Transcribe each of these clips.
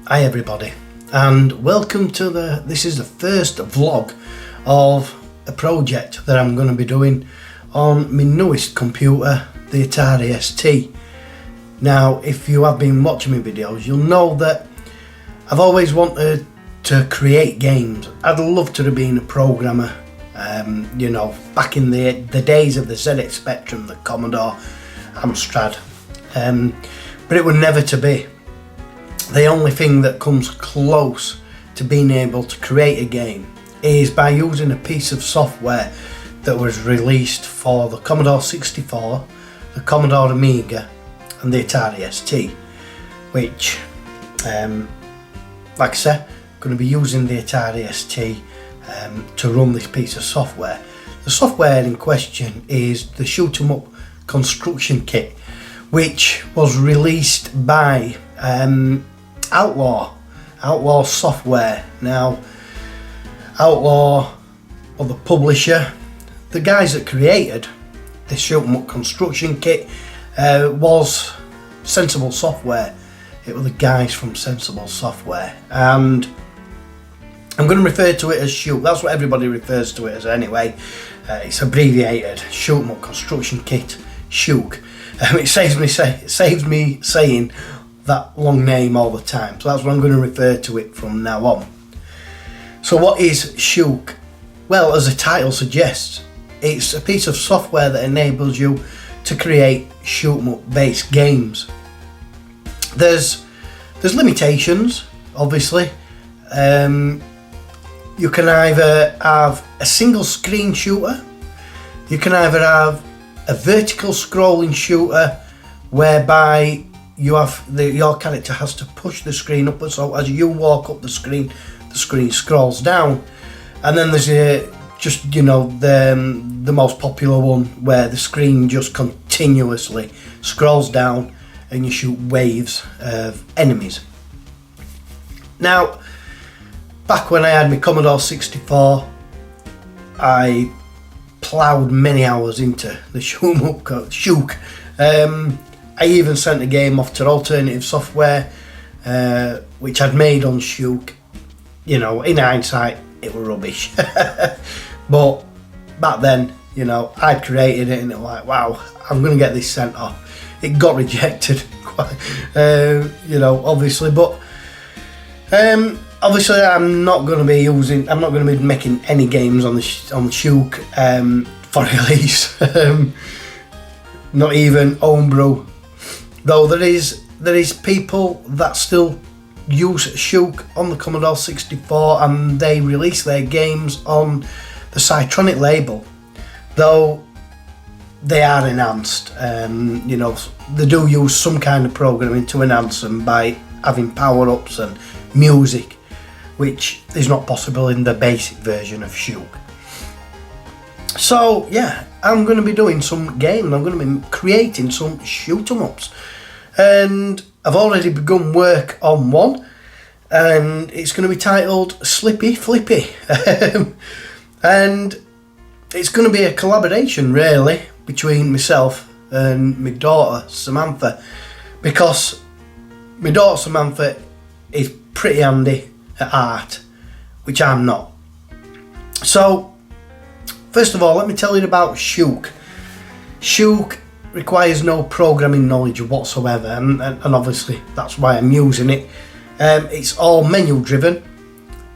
Hi everybody, and welcome to this is the first vlog of a project that I'm going to be doing on my newest computer, the AtariST. Now, if you have been watching my videos, you'll know that I've always wanted to create games. I'd love to have been a programmer, back in the days of the ZX Spectrum, the Commodore Amstrad, but it was never to be. The only thing that comes close to being able to create a game is by using a piece of software that was released for the Commodore 64, the Commodore Amiga and the AtariST, which, like I said, I'm going to be using the AtariST to run this piece of software. The software in question is the Shoot 'em Up construction kit, which was released by Outlaw Software. Now, Outlaw, or the publisher, the guys that created the Shoot 'em Up construction kit was Sensible Software. It was the guys from Sensible Software, and I'm going to refer to it as Shoot. That's what everybody refers to it as anyway. It's abbreviated, Shoot 'em Up construction kit, Shook. It saves me saying that long name all the time, so that's what I'm going to refer to it from now on. So what is Shook? Well, as the title suggests, it's a piece of software that enables you to create shoot 'em up based games. There's limitations, obviously. You can either have a single screen shooter, you can either have a vertical scrolling shooter whereby your character has to push the screen upwards, so as you walk up the screen scrolls down. And then there's the most popular one where the screen just continuously scrolls down and you shoot waves of enemies. Now, back when I had my Commodore 64, I ploughed many hours into the Shook. I even sent a game off to alternative software, which I'd made on Shook. In hindsight, it was rubbish. But back then, I'd created it and it was like, wow, I'm going to get this sent off. It got rejected, obviously. But obviously, I'm not going to be making any games on Shook for release. Not even homebrew. Though there is people that still use Shook on the Commodore 64, and they release their games on the Cytronic label, though they are enhanced. They do use some kind of programming to enhance them by having power-ups and music, which is not possible in the basic version of Shook. So yeah, I'm going to be doing some games. I'm going to be creating some shoot 'em ups, and I've already begun work on one, and it's going to be titled Slippy Flippy. And it's going to be a collaboration really between myself and my daughter Samantha, because my daughter Samantha is pretty handy at art, which I'm not. So first of all, let me tell you about Shook. Shook requires no programming knowledge whatsoever, and obviously that's why I'm using it. It's all menu driven.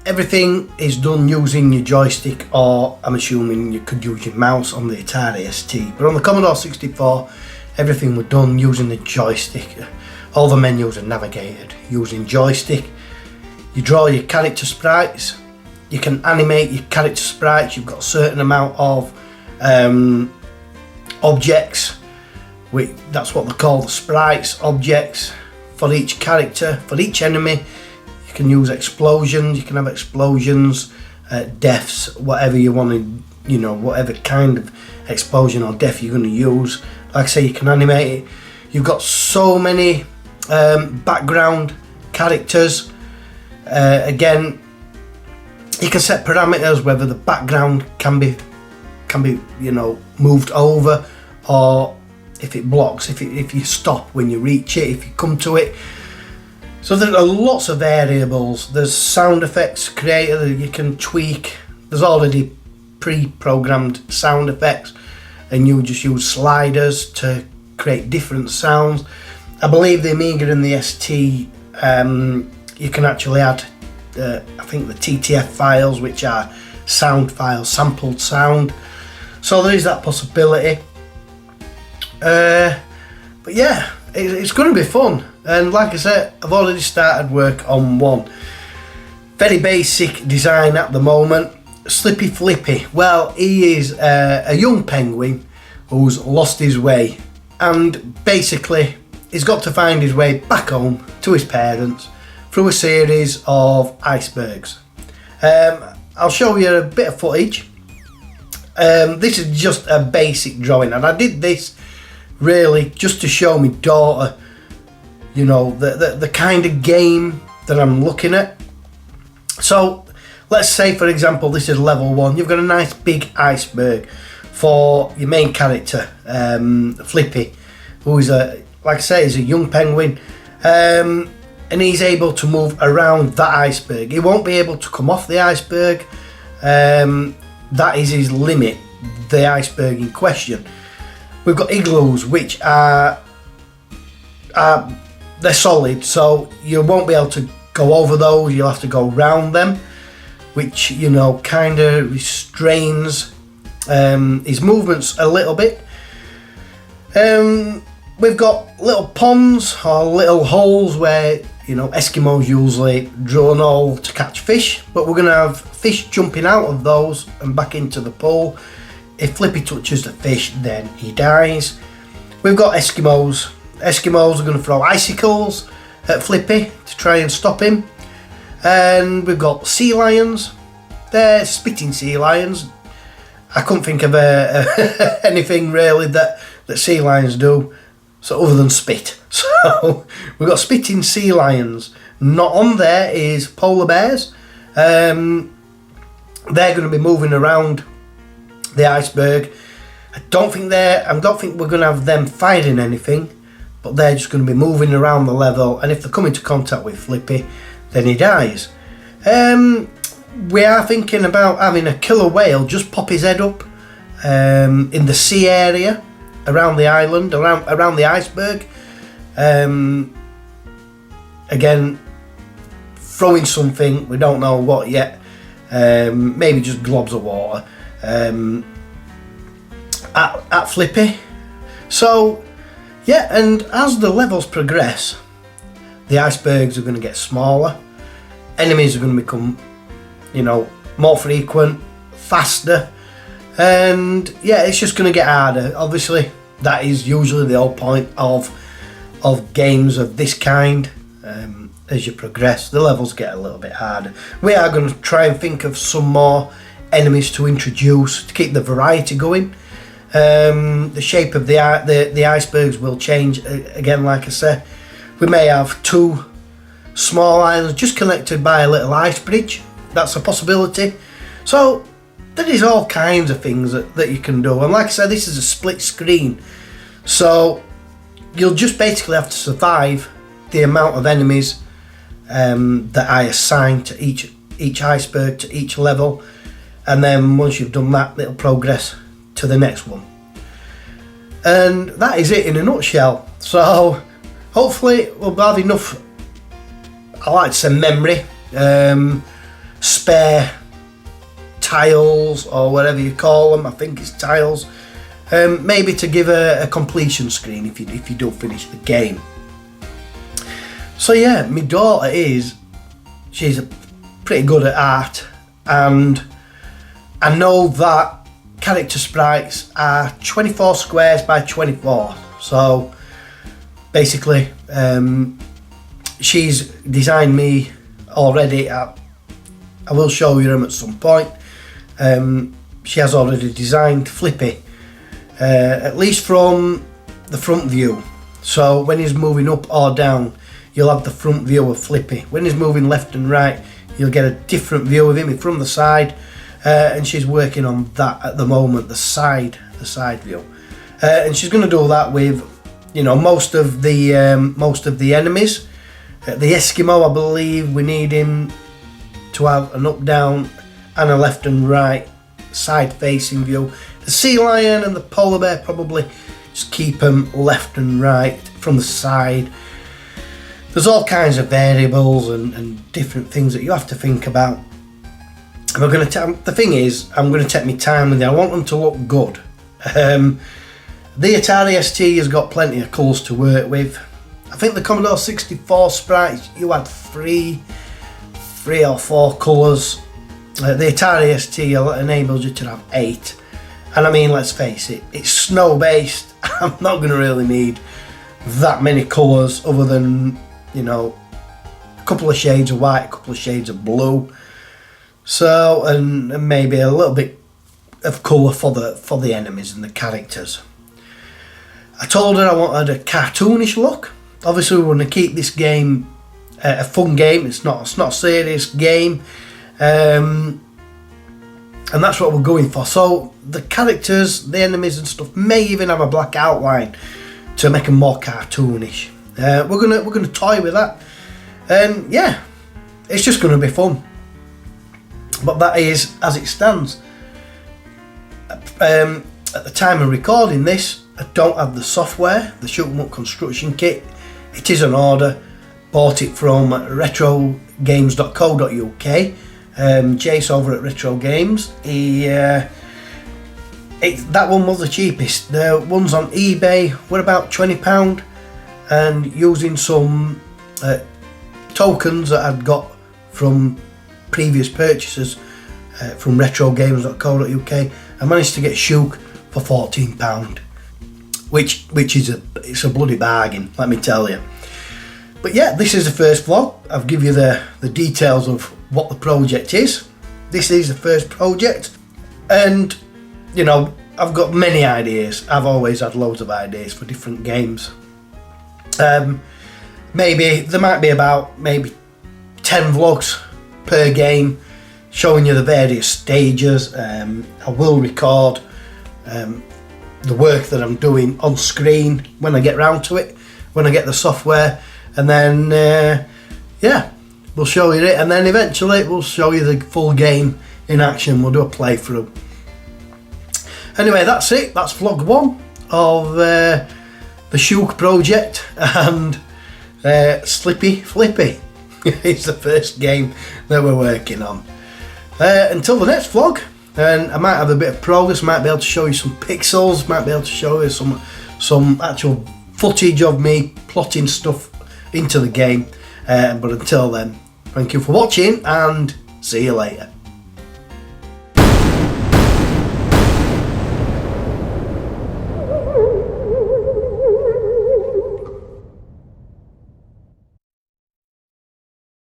Everything is done using your joystick, or I'm assuming you could use your mouse on the AtariST. But on the Commodore 64, everything was done using the joystick. All the menus are navigated using joystick. You draw your character sprites. You can animate your character sprites. You've got a certain amount of objects. That's what they call the sprites, objects, for each character, for each enemy. You can use explosions. You can have explosions, deaths, whatever you want to, whatever kind of explosion or death you're going to use. Like I say, you can animate it. You've got so many background characters. Again, you can set parameters whether the background can be moved over, or if it blocks, if you stop when you reach it, if you come to it. So there are lots of variables. There's sound effects creator that you can tweak. There's already pre-programmed sound effects, and you just use sliders to create different sounds. I believe the Amiga and the ST, you can actually add, I think, the TTF files, which are sound files, sampled sound. So there is that possibility. But yeah, it's going to be fun. And like I said, I've already started work on one. Very basic design at the moment. Slippy Flippy. Well, he is a young penguin who's lost his way. And basically, he's got to find his way back home to his parents through a series of icebergs. I'll show you a bit of footage. This is just a basic drawing, and I did this really just to show my daughter, you know, the kind of game that I'm looking at. So let's say, for example, this is level 1. You've got a nice big iceberg for your main character, Flippy, who is like I say, is a young penguin, and he's able to move around that iceberg. He won't be able to come off the iceberg. That is his limit, the iceberg in question. We've got igloos, which are they're solid, so you won't be able to go over those. You'll have to go round them, which, you know, kind of restrains his movements a little bit. We've got little ponds or little holes where, you know, Eskimos usually drill an hole to catch fish, but we're going to have fish jumping out of those and back into the pool. If Flippy touches the fish, then he dies. We've got Eskimos. Eskimos are going to throw icicles at Flippy to try and stop him. And we've got sea lions. They're spitting sea lions. I couldn't think of anything really that sea lions do, so other than spit. So we've got spitting sea lions. Not on there is polar bears. They're going to be moving around the iceberg. I don't think we're going to have them fighting anything, but they're just going to be moving around the level, and if they come into contact with Flippy, then he dies. We are thinking about having a killer whale just pop his head up in the sea area around the island, around the iceberg. Again, throwing something, we don't know what yet. Maybe just globs of water at Flippy. So yeah, and as the levels progress, the icebergs are going to get smaller, enemies are going to become, you know, more frequent, faster, and yeah, it's just going to get harder. Obviously, that is usually the whole point of games of this kind. As you progress, the levels get a little bit harder. We are going to try and think of some more enemies to introduce to keep the variety going. The shape of the icebergs will change again. Like I said, we may have 2 small islands just connected by a little ice bridge. That's a possibility. So there is all kinds of things that you can do. And like I said, this is a split screen, so you'll just basically have to survive the amount of enemies that I assign to each iceberg, to each level, and then once you've done that, it'll progress to the next one. And that is it in a nutshell. So hopefully we'll have enough, I like to say, memory, spare tiles or whatever you call them. I think it's tiles. Maybe to give a completion screen if you do finish the game. So yeah, my daughter she's pretty good at art, and I know that character sprites are 24 squares by 24. So basically, she's designed me already. I will show you them at some point. She has already designed Flippy, at least from the front view. So when he's moving up or down, you'll have the front view of Flippy. When he's moving left and right, you'll get a different view of him from the side. And she's working on that at the moment, the side view. And she's going to do that with, you know, most of the enemies. The Eskimo, I believe we need him to have an up, down and a left and right side facing view. The sea lion and the polar bear, probably just keep them left and right from the side. There's all kinds of variables and different things that you have to think about. And the thing is, I'm going to take my time with it. I want them to look good. The AtariST has got plenty of colours to work with. I think the Commodore 64 sprites, you had three or four colours. The AtariST enables you to have 8. And I mean, let's face it, it's snow based. I'm not going to really need that many colours other than, you know, a couple of shades of white, a couple of shades of blue. So, and maybe a little bit of colour for the enemies and the characters. I told her I wanted a cartoonish look. Obviously we want to keep this game a fun game. It's not a serious game. And that's what we're going for. So the characters, the enemies and stuff may even have a black outline to make them more cartoonish. We're gonna toy with that, and yeah, it's just gonna be fun. But that is as it stands. At the time of recording this, I don't have the software, the shoot 'em up construction kit. It is an order. Bought it from retrogames.co.uk. Jace over at Retro Games. That one was the cheapest. The ones on eBay were about £20, and using some tokens that I'd got from previous purchases from retrogames.co.uk, I managed to get Shook for £14, which is it's a bloody bargain, let me tell you. But yeah, this is the first vlog. I've given you the details of what the project is. This is the first project, and you know, I've got many ideas. I've always had loads of ideas for different games. Maybe there might be about 10 vlogs per game showing you the various stages. I will record the work that I'm doing on screen when I get round to it, when I get the software, and then yeah, we'll show you it, and then eventually we'll show you the full game in action. We'll do a playthrough. Anyway, that's it. That's vlog 1 of the Shook project, and Slippy Flippy is the first game that we're working on. Until the next vlog, and I might have a bit of progress, might be able to show you some pixels, might be able to show you some actual footage of me plotting stuff into the game. But until then, thank you for watching, and see you later.